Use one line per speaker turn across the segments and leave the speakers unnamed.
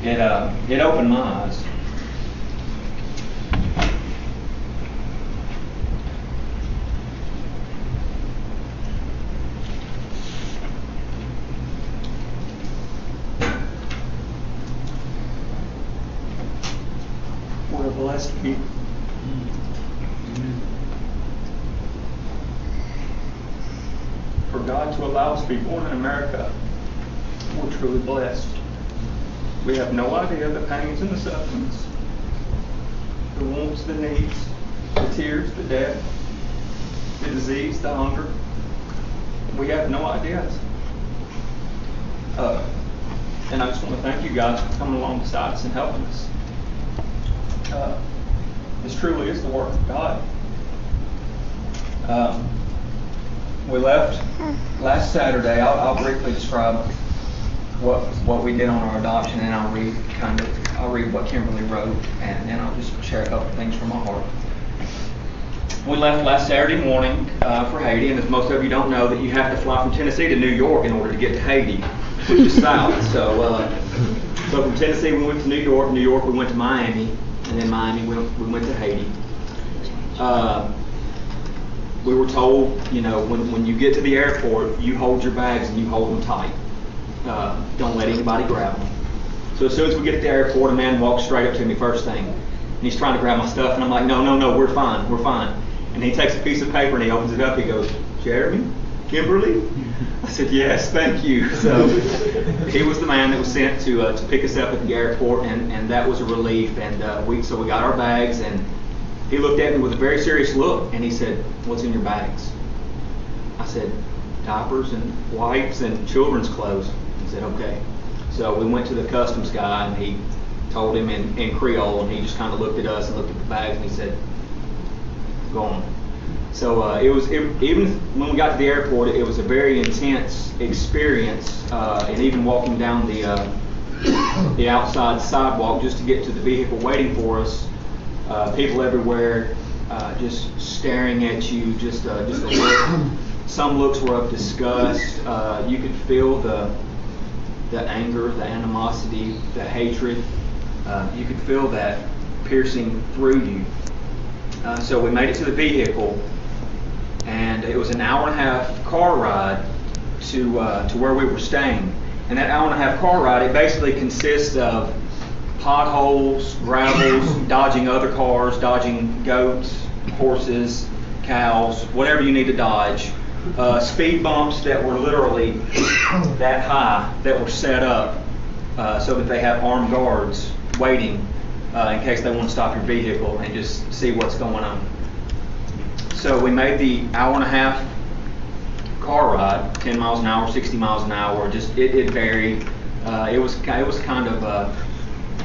it opened my eyes. We're a blessed people. For God to allow us to be born in America, we're truly blessed. We have no idea the pains and the sufferings, the wants, the needs, the tears, the death, the disease, the hunger. We have no ideas. And I just want to thank you guys for coming alongside us and helping us. This truly is the work of God. We left last Saturday. I'll briefly describe what we did on our adoption, and I'll read what Kimberly wrote, and then I'll just share a couple things from my heart. We left last Saturday morning for Haiti, and as most of you don't know, that you have to fly from Tennessee to New York in order to get to Haiti, which is south. So from Tennessee we went to New York. New York we went to Miami, and then Miami we went to Haiti. We were told, when you get to the airport, you hold your bags and you hold them tight. Don't let anybody grab them. So as soon as we get to the airport, a man walks straight up to me first thing. And he's trying to grab my stuff, and I'm like, no, we're fine. And he takes a piece of paper and he opens it up. He goes, Jeremy? Kimberly? I said, yes, thank you. So he was the man that was sent to pick us up at the airport, and that was a relief. And we got our bags, and he looked at me with a very serious look, and he said, what's in your bags? I said, diapers and wipes and children's clothes. He said, okay. So we went to the customs guy, and he told him in Creole, and he just kind of looked at us and looked at the bags, and he said, go on. So even when we got to the airport, it was a very intense experience, and even walking down the outside sidewalk just to get to the vehicle waiting for us, people everywhere just staring at you, just a look. Some looks were of disgust. You could feel the anger, the animosity, the hatred. You could feel that piercing through you. So we made it to the vehicle, and it was an hour and a half car ride to where we were staying. And that hour and a half car ride, it basically consists of potholes, gravels, dodging other cars, dodging goats, horses, cows, whatever you need to dodge. Speed bumps that were literally that high, that were set up so that they have armed guards waiting in case they want to stop your vehicle and just see what's going on. So we made the hour and a half car ride, 10 miles an hour, 60 miles an hour. Just it varied. It was kind of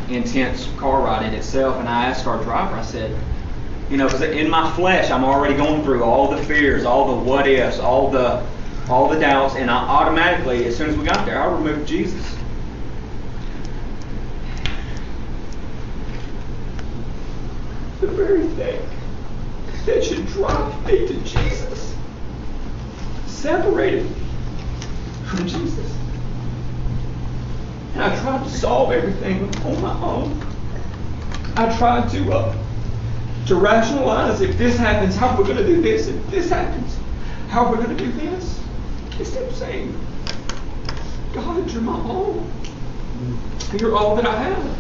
intense car ride in itself. And I asked our driver, I said, because in my flesh I'm already going through all the fears, all the what ifs, all the doubts, and I automatically, as soon as we got there, I removed Jesus. The very thing that should drive me to Jesus separated from Jesus. And I tried to solve everything on my own. I tried to rationalize, if this happens, how we're going to do this. If this happens, how we're going to do this. Instead of saying, God, you're my all. You're all that I have.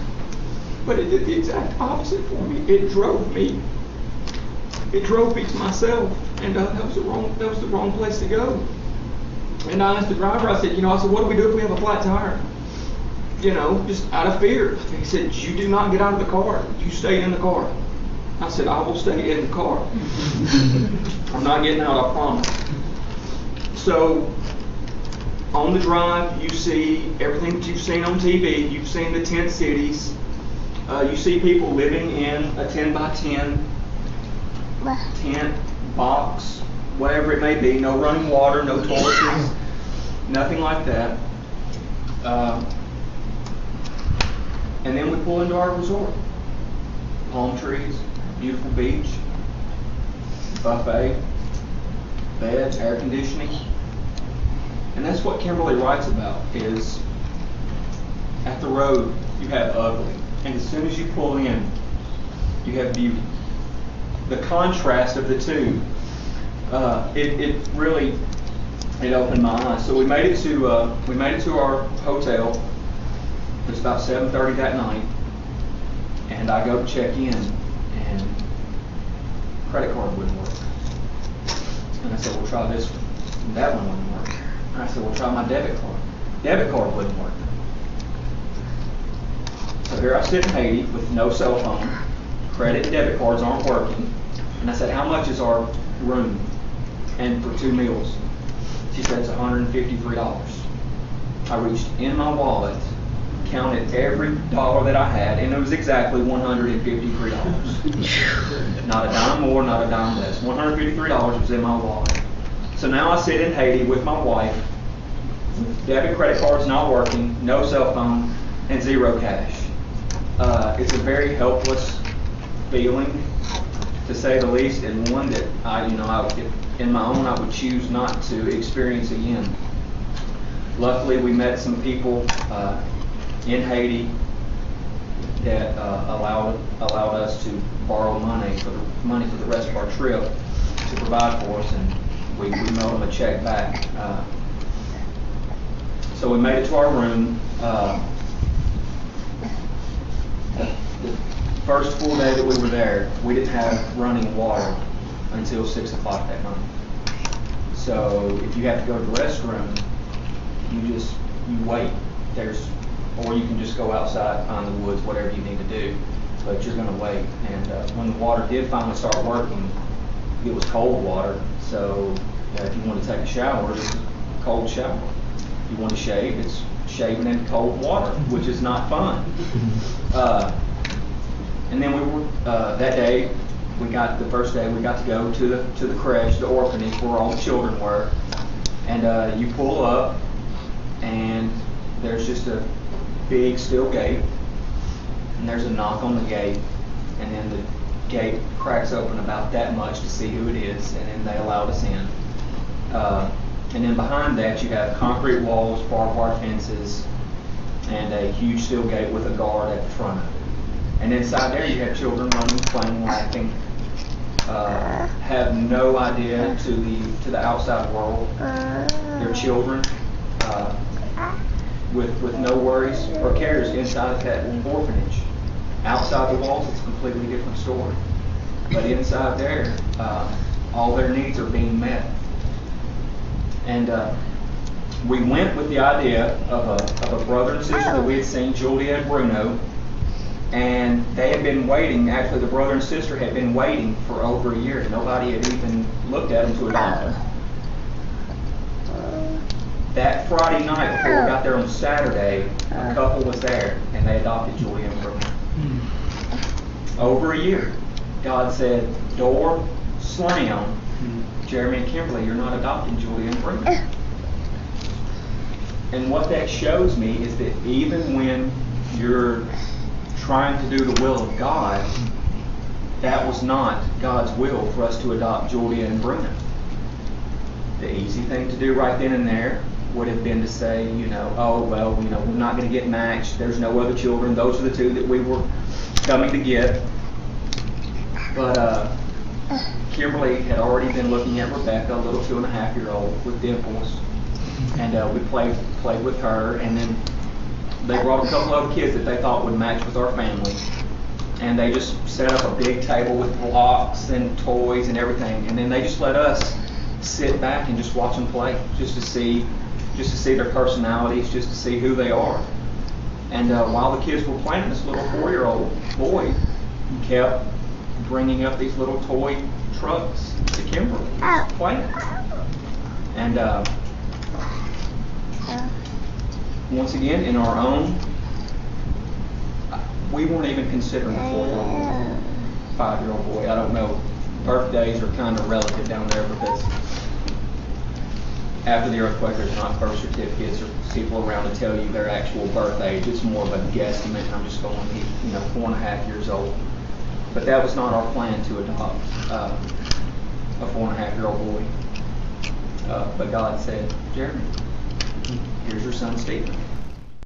But it did the exact opposite for me. It drove me. It drove me to myself, and that was the wrong place to go. And I asked the driver. I said, what do we do if we have a flat tire? Just out of fear. He said, you do not get out of the car. You stay in the car. I said, I will stay in the car. I'm not getting out, I promise. So, on the drive, you see everything that you've seen on TV. You've seen the tent cities. You see people living in a 10 by 10 tent, box, whatever it may be. No running water, no toilets, nothing like that. And then we pull into our resort. Palm trees, beautiful beach, buffet, beds, air conditioning. And that's what Kimberly writes about, is at the road, you have ugly. And as soon as you pull in, you have beauty. The contrast of the two, it really opened my eyes. So we made it to our hotel. It was about 7:30 that night, and I go to check in, and credit card wouldn't work. And I said, "Well, try this one." And that one wouldn't work. And I said, "Well, try my debit card." Debit card wouldn't work. So here I sit in Haiti with no cell phone. Credit and debit cards aren't working. And I said, "How much is our room and for 2 meals?" She said, "It's $153. I reached in my wallet, counted every dollar that I had, and it was exactly $153. Not a dime more, not a dime less. $153 was in my wallet. So now I sit in Haiti with my wife, debit credit cards not working, no cell phone, and zero cash. It's a very helpless feeling, to say the least, and one that I in my own, I would choose not to experience again. Luckily, we met some people in Haiti that allowed us to borrow money for the rest of our trip to provide for us, and we mailed them a check back. So we made it to our room. The first full day that we were there, we didn't have running water until 6 o'clock that night. So if you have to go to the restroom, you wait. Or you can just go outside, find the woods, whatever you need to do. But you're going to wait. And when the water did finally start working, it was cold water. So if you want to take a shower, it's a cold shower. If you want to shave, it's shaving in cold water, which is not fun. And then we were that day. The first day we got to go to the creche, the orphanage where all the children were. And you pull up, and there's just a big steel gate, and there's a knock on the gate, and then the gate cracks open about that much to see who it is, and then they allowed us in. And then behind that you have concrete walls, barbed wire fences, and a huge steel gate with a guard at the front of it. And inside there you have children running, playing, laughing, have no idea to the outside world. They're children with no worries or cares inside that orphanage. Outside the walls, it's a completely different story. But inside there, all their needs are being met. And we went with the idea of a brother and sister that we had seen, Julia and Bruno, and they had been waiting. Actually, the brother and sister had been waiting for over a year. Nobody had even looked at them to adopt them. That Friday night, before we got there on Saturday, a couple was there, and they adopted Julia and Bruno. Over a year, God said, "Door slam. Jeremy and Kimberly, you're not adopting Julia and Bruno." And what that shows me is that even when you're trying to do the will of God, that was not God's will for us to adopt Julia and Bruno. The easy thing to do right then and there would have been to say, "Oh, well, we're not going to get matched. There's no other children. Those are the two that we were coming to get." But Kimberly had already been looking at Rebecca, a little 2.5-year-old with dimples, and we played with her. And then they brought a couple of kids that they thought would match with our family, and they just set up a big table with blocks and toys and everything. And then they just let us sit back and just watch them play, just to see their personalities, just to see who they are. And while the kids were playing, this little 4-year-old boy kept bringing up these little toy trucks to Kimberly, just playing. And once again, in our own, we weren't even considering a 4-year-old, 5-year-old boy. I don't know. Birthdays are kind of relative down there because after the earthquake, there's not birth certificates or people around to tell you their actual birth age. It's more of a guesstimate. I'm just going, 4.5 years old. But that was not our plan to adopt a 4.5-year-old boy. But God said, "Jeremy, here's your son Stephen."